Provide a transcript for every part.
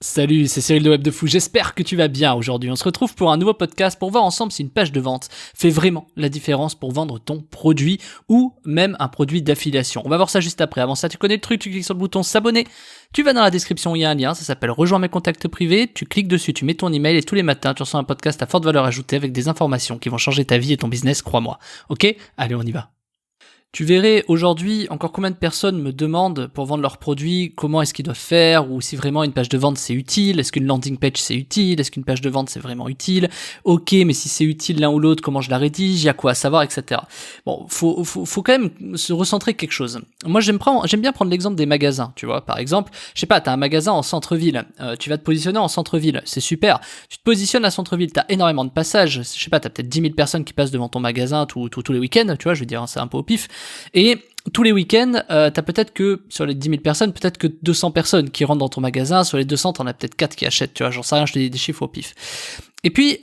Salut, c'est Cyril de Web de Fou, j'espère que tu vas bien aujourd'hui. On se retrouve pour un nouveau podcast pour voir ensemble si une page de vente fait vraiment la différence pour vendre ton produit ou même un produit d'affiliation. On va voir ça juste après. Avant ça, tu connais le truc, tu cliques sur le bouton s'abonner, tu vas dans la description, il y a un lien, ça s'appelle Rejoins mes contacts privés, tu cliques dessus, tu mets ton email et tous les matins, tu reçois un podcast à forte valeur ajoutée avec des informations qui vont changer ta vie et ton business, crois-moi. Ok ? Allez, on y va. Tu verrais aujourd'hui encore combien de personnes me demandent pour vendre leurs produits comment est-ce qu'ils doivent faire, ou si vraiment une page de vente c'est utile, est-ce qu'une landing page c'est utile, est-ce qu'une page de vente c'est vraiment utile, ok mais si c'est utile l'un ou l'autre comment je la rédige, il y a quoi à savoir, etc. Bon, faut quand même se recentrer quelque chose. Moi j'aime bien prendre l'exemple des magasins, tu vois, par exemple, je sais pas, t'as un magasin en centre-ville, tu vas te positionner en centre-ville, c'est super, tu te positionnes à centre-ville, t'as énormément de passages, je sais pas, t'as peut-être 10 000 personnes qui passent devant ton magasin tous les week-ends, tu vois, je veux dire, c'est un peu au pif. Et tous les week-ends, t'as peut-être que, sur les 10 000 personnes, peut-être que 200 personnes qui rentrent dans ton magasin, sur les 200, t'en as peut-être 4 qui achètent, tu vois, j'en sais rien, je te dis des chiffres au pif. Et puis,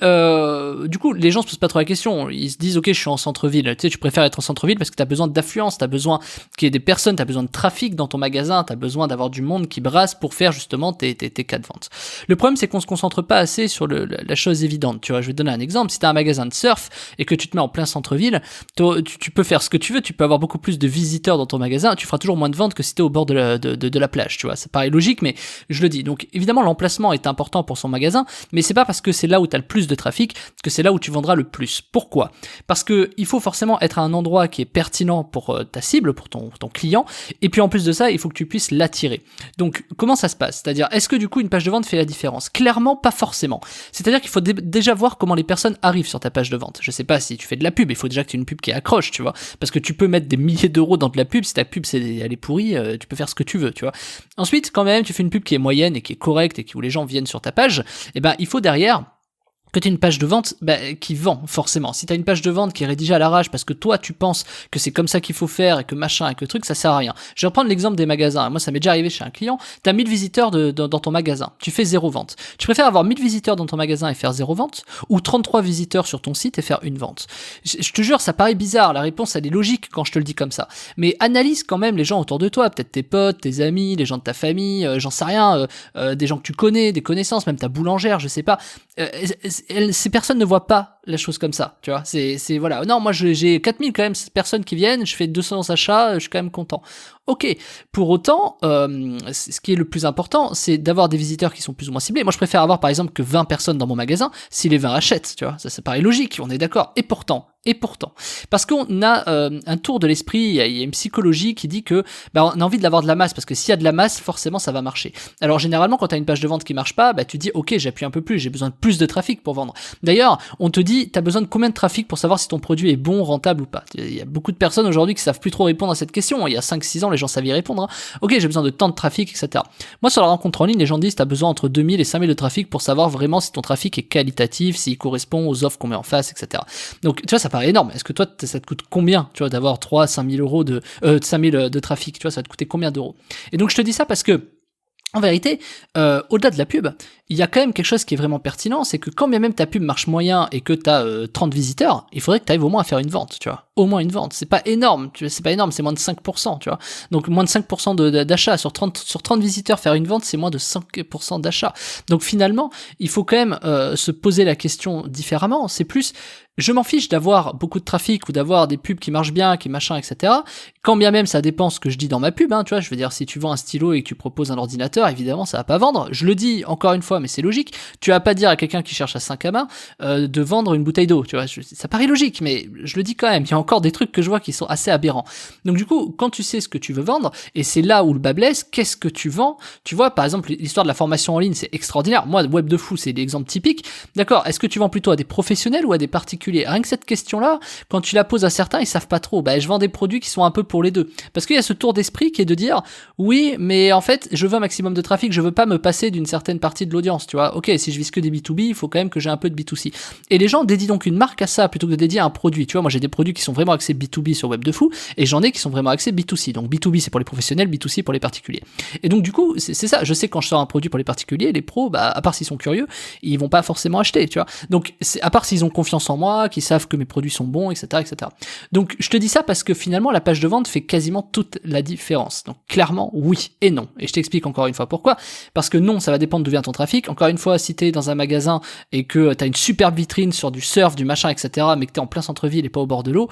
du coup, les gens se posent pas trop la question. Ils se disent, ok, je suis en centre-ville. Tu sais, tu préfères être en centre-ville parce que t'as besoin d'affluence, t'as besoin qu'il y ait des personnes, t'as besoin de trafic dans ton magasin, t'as besoin d'avoir du monde qui brasse pour faire justement tes cas de vente. Le problème, c'est qu'on se concentre pas assez sur la chose évidente. Tu vois, je vais te donner un exemple. Si t'as un magasin de surf et que tu te mets en plein centre-ville, tu peux faire ce que tu veux, tu peux avoir beaucoup plus de visiteurs dans ton magasin, tu feras toujours moins de ventes que si t'es au bord de la plage, tu vois. Ça paraît logique, mais je le dis. Donc, évidemment, l'emplacement est important pour son magasin, mais c'est pas parce que c'est là où t'as le plus de trafic que c'est là où tu vendras le plus. Pourquoi ? Parce que il faut forcément être à un endroit qui est pertinent pour ta cible, pour ton client, et puis en plus de ça, il faut que tu puisses l'attirer. Donc, comment ça se passe ? C'est-à-dire, est-ce que du coup une page de vente fait la différence ? Clairement, pas forcément. C'est-à-dire qu'il faut déjà voir comment les personnes arrivent sur ta page de vente. Je sais pas si tu fais de la pub, il faut déjà que tu aies une pub qui accroche, tu vois, parce que tu peux mettre des milliers d'euros dans de la pub, si ta pub elle est pourrie, tu peux faire ce que tu veux, tu vois. Ensuite, quand même, tu fais une pub qui est moyenne et qui est correcte et où les gens viennent sur ta page, et ben il faut derrière que tu aies une page de vente qui vend forcément. Si tu as une page de vente qui est rédigée à l'arrache parce que toi tu penses que c'est comme ça qu'il faut faire et que machin et que truc, ça sert à rien. Je vais reprendre l'exemple des magasins. Moi ça m'est déjà arrivé chez un client, tu as 1000 visiteurs dans ton magasin, tu fais 0 vente. Tu préfères avoir 1000 visiteurs dans ton magasin et faire 0 vente, ou 33 visiteurs sur ton site et faire une vente? Je te jure, ça paraît bizarre, la réponse elle est logique quand je te le dis comme ça. Mais analyse quand même les gens autour de toi, peut-être tes potes, tes amis, les gens de ta famille, j'en sais rien, des gens que tu connais, des connaissances, même ta boulangère, je sais pas. Ces personnes ne voient pas la chose comme ça, tu vois, c'est voilà, non, moi j'ai 4000 quand même personnes qui viennent, je fais 200 achats, je suis quand même content. Ok, pour autant, ce qui est le plus important, c'est d'avoir des visiteurs qui sont plus ou moins ciblés. Moi, je préfère avoir par exemple que 20 personnes dans mon magasin si les 20 achètent, tu vois, ça paraît logique, on est d'accord. Et pourtant, parce qu'on a un tour de l'esprit, il y a une psychologie qui dit que on a envie de l'avoir de la masse, parce que s'il y a de la masse, forcément ça va marcher. Alors généralement, quand tu as une page de vente qui marche pas, tu dis ok, j'appuie un peu plus, j'ai besoin de plus de trafic pour vendre. D'ailleurs, on te dit, tu as besoin de combien de trafic pour savoir si ton produit est bon, rentable ou pas. Il y a beaucoup de personnes aujourd'hui qui savent plus trop répondre à cette question. Il y a 5-6 ans, les gens savaient y répondre. Ok, j'ai besoin de tant de trafic, etc. Moi, sur la rencontre en ligne, les gens disent, tu as besoin entre 2000 et 5000 de trafic pour savoir vraiment si ton trafic est qualitatif, s'il correspond aux offres qu'on met en face, etc. Donc, tu vois, ça paraît énorme. Est-ce que toi, ça te coûte combien, tu vois, d'avoir 3-5 000 euros 5 000 de trafic, tu vois, ça va te coûter combien d'euros? Et donc, je te dis ça parce que, en vérité, au-delà de la pub, il y a quand même quelque chose qui est vraiment pertinent, c'est que quand bien même ta pub marche moyen et que tu as 30 visiteurs, il faudrait que tu arrives au moins à faire une vente, tu vois. Au moins une vente. C'est pas énorme, c'est pas énorme, c'est moins de 5%, tu vois. Donc moins de 5% d'achat sur 30 visiteurs, faire une vente, c'est moins de 5% d'achat. Donc finalement, il faut quand même se poser la question différemment. C'est plus, je m'en fiche d'avoir beaucoup de trafic ou d'avoir des pubs qui marchent bien, qui machin, etc. Quand bien même ça dépend ce que je dis dans ma pub, tu vois, je veux dire, si tu vends un stylo et que tu proposes un ordinateur, évidemment ça va pas vendre. Je le dis encore une fois, mais c'est logique. Tu vas pas dire à quelqu'un qui cherche à Saint-Camin de vendre une bouteille d'eau, tu vois. Ça paraît logique, mais je le dis quand même. Il y a encore des trucs que je vois qui sont assez aberrants. Donc du coup, quand tu sais ce que tu veux vendre, et c'est là où le bas blesse, qu'est-ce que tu vends? Tu vois, par exemple, l'histoire de la formation en ligne, c'est extraordinaire. Moi, Web de Fou, c'est l'exemple typique. D'accord, est-ce que tu vends plutôt à des professionnels ou à des particuliers? Rien que cette question-là, quand tu la poses à certains, ils savent pas trop. Je vends des produits qui sont un peu pour les deux. Parce qu'il y a ce tour d'esprit qui est de dire, oui, mais en fait, je veux un maximum de trafic, je veux pas me passer d'une certaine partie de l'audience, tu vois. Ok, si je vise que des B2B, il faut quand même que j'ai un peu de B2C. Et les gens dédient donc une marque à ça plutôt que de dédier un produit. Tu vois, moi j'ai des produits qui sont vraiment axés B2B sur Web de Fou et j'en ai qui sont vraiment axés B2C. Donc B2B c'est pour les professionnels, B2C pour les particuliers. Et donc du coup, c'est ça. Je sais quand je sors un produit pour les particuliers, les pros, à part s'ils sont curieux, ils vont pas forcément acheter, tu vois. Donc à part s'ils ont confiance en moi, moi, qui savent que mes produits sont bons, etc., etc. Donc, je te dis ça parce que finalement, la page de vente fait quasiment toute la différence. Donc, clairement, oui et non. Et je t'explique encore une fois pourquoi. Parce que non, ça va dépendre d'où vient ton trafic. Encore une fois, si t'es dans un magasin et que t'as une superbe vitrine sur du surf, du machin, etc., mais que t'es en plein centre-ville et pas au bord de l'eau,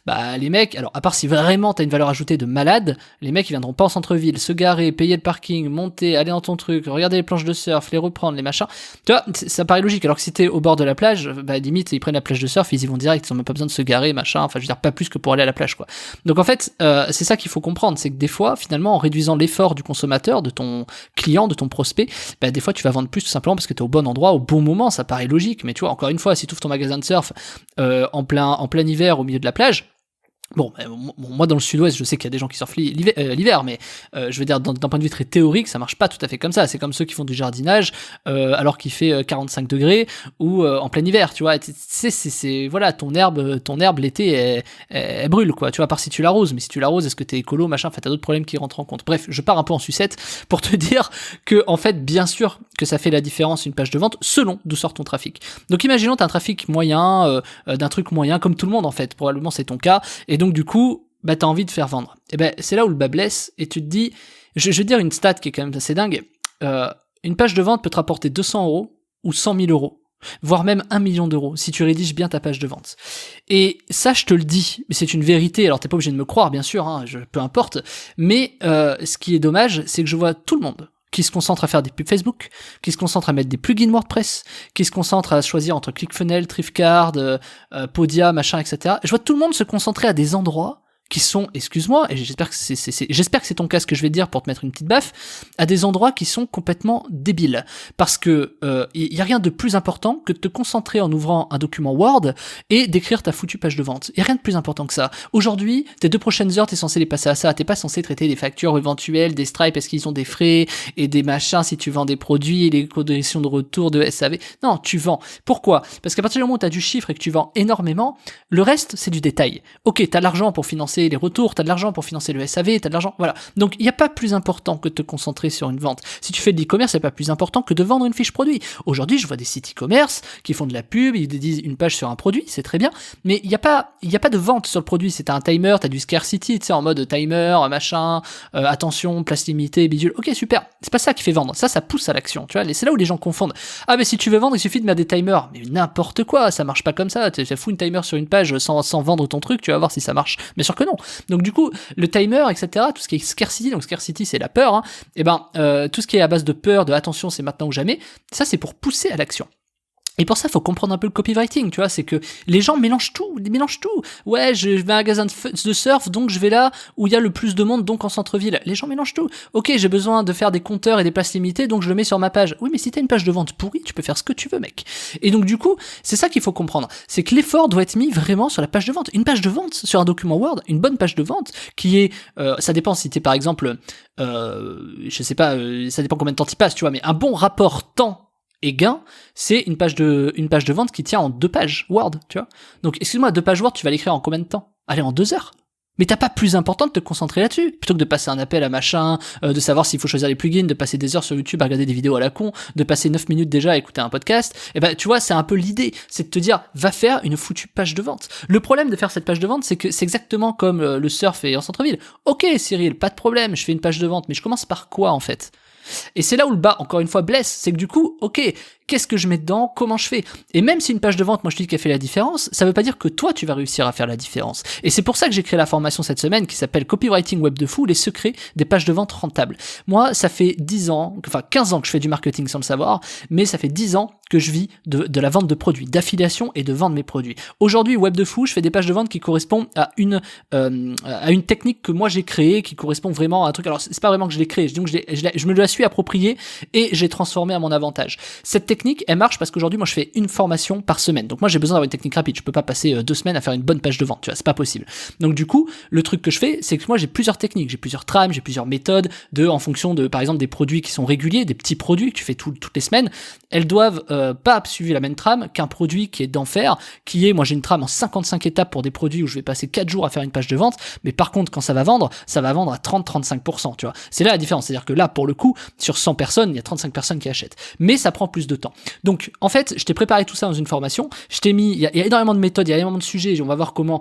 bah, les mecs, alors, à part si vraiment t'as une valeur ajoutée de malade, les mecs, ils viendront pas en centre-ville, se garer, payer le parking, monter, aller dans ton truc, regarder les planches de surf, les reprendre, les machins. Tu vois, ça paraît logique. Alors que si t'es au bord de la plage, bah, limite, ils prennent la plage de surf, ils y vont direct, ils ont même pas besoin de se garer, machin. Enfin, je veux dire, pas plus que pour aller à la plage, quoi. Donc, en fait, c'est ça qu'il faut comprendre, c'est que des fois, finalement, en réduisant l'effort du consommateur, de ton client, de ton prospect, bah, des fois, tu vas vendre plus tout simplement parce que t'es au bon endroit, au bon moment. Ça paraît logique, mais tu vois, encore une fois, si tu ouvres ton magasin de surf en plein hiver au milieu de la plage. Bon, moi dans le sud-ouest, je sais qu'il y a des gens qui surfent l'hiver, mais je veux dire, d'un point de vue très théorique, ça marche pas tout à fait comme ça. C'est comme ceux qui font du jardinage alors qu'il fait 45 degrés ou en plein hiver, tu vois. C'est voilà, ton herbe l'été, elle brûle, quoi. Tu vois, à part si tu l'arroses, mais si tu l'arroses, est-ce que t'es écolo, machin, enfin, t'as d'autres problèmes qui rentrent en compte. Bref, je pars un peu en sucette pour te dire que, en fait, bien sûr que ça fait la différence une page de vente selon d'où sort ton trafic. Donc, imaginons t'as un trafic moyen, d'un truc moyen, comme tout le monde, en fait. Probablement, c'est ton cas. Et donc, du coup, bah, t'as envie de faire vendre. Et ben, c'est là où le bas blesse, et tu te dis, je vais te dire une stat qui est quand même assez dingue. Une page de vente peut te rapporter 200 euros ou 100 000 euros, voire même 1 million d'euros, si tu rédiges bien ta page de vente. Et ça, je te le dis, mais c'est une vérité. Alors, t'es pas obligé de me croire, bien sûr, hein, peu importe. Mais ce qui est dommage, c'est que je vois tout le monde qui se concentre à faire des pubs Facebook, qui se concentre à mettre des plugins WordPress, qui se concentre à choisir entre ClickFunnels, Thrifcart, Podia, machin, etc. Je vois tout le monde se concentrer à des endroits qui sont, excuse-moi, et j'espère que c'est ton cas ce que je vais te dire pour te mettre une petite baffe, à des endroits qui sont complètement débiles. Parce que y a rien de plus important que de te concentrer en ouvrant un document Word et d'écrire ta foutue page de vente. Y a rien de plus important que ça. Aujourd'hui, tes 2 prochaines heures, t'es censé les passer à ça. T'es pas censé traiter des factures éventuelles, des Stripe, est-ce qu'ils ont des frais, et des machins si tu vends des produits, et les conditions de retour de SAV. Non, tu vends. Pourquoi? Parce qu'à partir du moment où t'as du chiffre et que tu vends énormément, le reste, c'est du détail. Ok, t'as l'argent pour financer les retours, t'as de l'argent pour financer le SAV, t'as de l'argent, voilà. Donc, il n'y a pas plus important que de te concentrer sur une vente. Si tu fais de l'e-commerce, il n'y a pas plus important que de vendre une fiche produit. Aujourd'hui, je vois des sites e-commerce qui font de la pub, ils disent une page sur un produit, c'est très bien, mais il n'y a pas de vente sur le produit. C'est un timer, t'as du scarcity, tu sais, en mode timer, machin, attention, place limitée, bidule. Ok, super. C'est pas ça qui fait vendre. Ça pousse à l'action, tu vois. C'est là où les gens confondent. Ah, mais si tu veux vendre, il suffit de mettre des timers. Mais n'importe quoi, ça marche pas comme ça. Tu fous une timer sur une page sans vendre ton truc, tu vas voir si ça marche. Bien sûr que non. Donc du coup, le timer, etc., tout ce qui est scarcity, donc scarcity c'est la peur, hein, et tout ce qui est à base de peur, de attention, c'est maintenant ou jamais, ça c'est pour pousser à l'action. Et pour ça, il faut comprendre un peu le copywriting, tu vois, c'est que les gens mélangent tout, ils mélangent tout. Ouais, je vais à un magasin de surf, donc je vais là où il y a le plus de monde, donc en centre-ville. Les gens mélangent tout. Ok, j'ai besoin de faire des compteurs et des places limitées, donc je le mets sur ma page. Oui, mais si t'as une page de vente pourrie, tu peux faire ce que tu veux, mec. Et donc du coup, c'est ça qu'il faut comprendre. C'est que l'effort doit être mis vraiment sur la page de vente. Une page de vente sur un document Word, une bonne page de vente, qui est, ça dépend si t'es par exemple, je sais pas, ça dépend combien de temps t'y passes, tu vois, mais un bon rapport temps et gain, c'est une page de vente qui tient en 2 pages Word, tu vois. Donc, excuse-moi, 2 pages Word, tu vas l'écrire en combien de temps? Allez, en 2 heures. Mais t'as pas plus important de te concentrer là-dessus, plutôt que de passer un appel à machin, de savoir s'il faut choisir les plugins, de passer des heures sur YouTube à regarder des vidéos à la con, de passer 9 minutes déjà à écouter un podcast. Et ben, tu vois, c'est un peu l'idée, c'est de te dire, va faire une foutue page de vente. Le problème de faire cette page de vente, c'est que c'est exactement comme le surf et en centre-ville. Ok, Cyril, pas de problème, je fais une page de vente, mais je commence par quoi, en fait? Et c'est là où le bas, encore une fois, blesse, c'est que du coup, ok, qu'est-ce que je mets dedans, comment je fais? Et même si une page de vente, moi je te dis qu'elle fait la différence, ça veut pas dire que toi tu vas réussir à faire la différence. Et c'est pour ça que j'ai créé la formation cette semaine qui s'appelle Copywriting Web de Fou, les secrets des pages de vente rentables. Moi, ça fait 10 ans, enfin 15 ans que je fais du marketing sans le savoir, mais ça fait 10 ans que je vis de la vente de produits, d'affiliation et de vendre mes produits. Aujourd'hui, Web de Fou, je fais des pages de vente qui correspondent à une technique que moi j'ai créée, qui correspond vraiment à un truc. Alors c'est pas vraiment que je l'ai créée, donc je me la suis appropriée et j'ai transformé à mon avantage. Cette technique, elle marche parce qu'aujourd'hui, moi je fais une formation par semaine. Donc moi j'ai besoin d'avoir une technique rapide. Je peux pas passer 2 semaines à faire une bonne page de vente, tu vois, c'est pas possible. Donc du coup, le truc que je fais, c'est que moi j'ai plusieurs techniques, j'ai plusieurs trames, j'ai plusieurs méthodes en fonction de, par exemple, des produits qui sont réguliers, des petits produits que tu fais toutes les semaines. Elles doivent pas suivre la même trame qu'un produit qui est d'enfer, qui est, moi j'ai une trame en 55 étapes pour des produits où je vais passer 4 jours à faire une page de vente, mais par contre quand ça va vendre à 30-35%, tu vois. C'est là la différence, c'est-à-dire que là, pour le coup, sur 100 personnes, il y a 35 personnes qui achètent. Mais ça prend plus de temps. temps. Donc, en fait, je t'ai préparé tout ça dans une formation. Je t'ai mis, il y a énormément de méthodes, il y a énormément de sujets. On va voir comment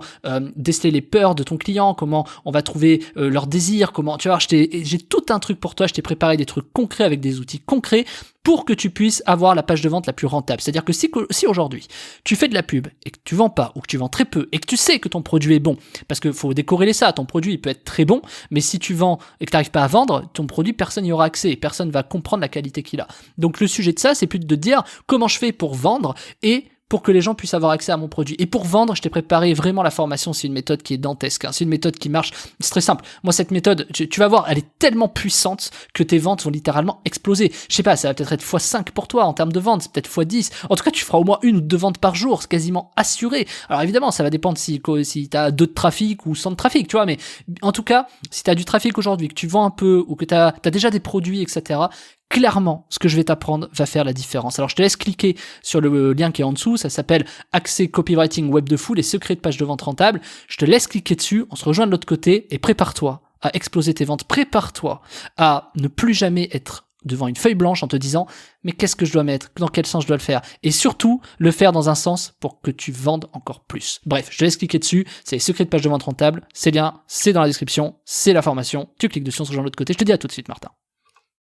déceler les peurs de ton client, comment on va trouver leurs désirs, comment, tu vois, j'ai tout un truc pour toi. Je t'ai préparé des trucs concrets avec des outils concrets pour que tu puisses avoir la page de vente la plus rentable. C'est-à-dire que si aujourd'hui, tu fais de la pub et que tu vends pas, ou que tu vends très peu, et que tu sais que ton produit est bon, parce que faut décorréler ça, ton produit il peut être très bon, mais si tu vends et que tu n'arrives pas à vendre, ton produit, personne n'y aura accès, et personne va comprendre la qualité qu'il a. Donc le sujet de ça, c'est plus de dire comment je fais pour vendre et pour que les gens puissent avoir accès à mon produit. Et pour vendre, je t'ai préparé vraiment la formation. C'est une méthode qui est dantesque, hein. C'est une méthode qui marche. C'est très simple. Moi, cette méthode, tu vas voir, elle est tellement puissante que tes ventes vont littéralement exploser. Je sais pas, ça va peut-être être x5 pour toi en termes de ventes, c'est peut-être x10. En tout cas, tu feras au moins 1 ou 2 ventes par jour, c'est quasiment assuré. Alors évidemment, ça va dépendre si t'as 2 de trafic ou 100 de trafic, tu vois, mais en tout cas, si t'as du trafic aujourd'hui, que tu vends un peu, ou que t'as déjà des produits, etc., clairement, ce que je vais t'apprendre va faire la différence. Alors, je te laisse cliquer sur le lien qui est en dessous. Ça s'appelle Accès Copywriting Web de Fou, les secrets de page de vente rentable. Je te laisse cliquer dessus. On se rejoint de l'autre côté et prépare-toi à exploser tes ventes. Prépare-toi à ne plus jamais être devant une feuille blanche en te disant mais qu'est-ce que je dois mettre, dans quel sens je dois le faire, et surtout le faire dans un sens pour que tu vendes encore plus. Bref, je te laisse cliquer dessus, c'est les secrets de page de vente rentable, c'est bien, c'est dans la description, c'est la formation, tu cliques dessus, on se rejoint de l'autre côté. Je te dis à tout de suite, Martin.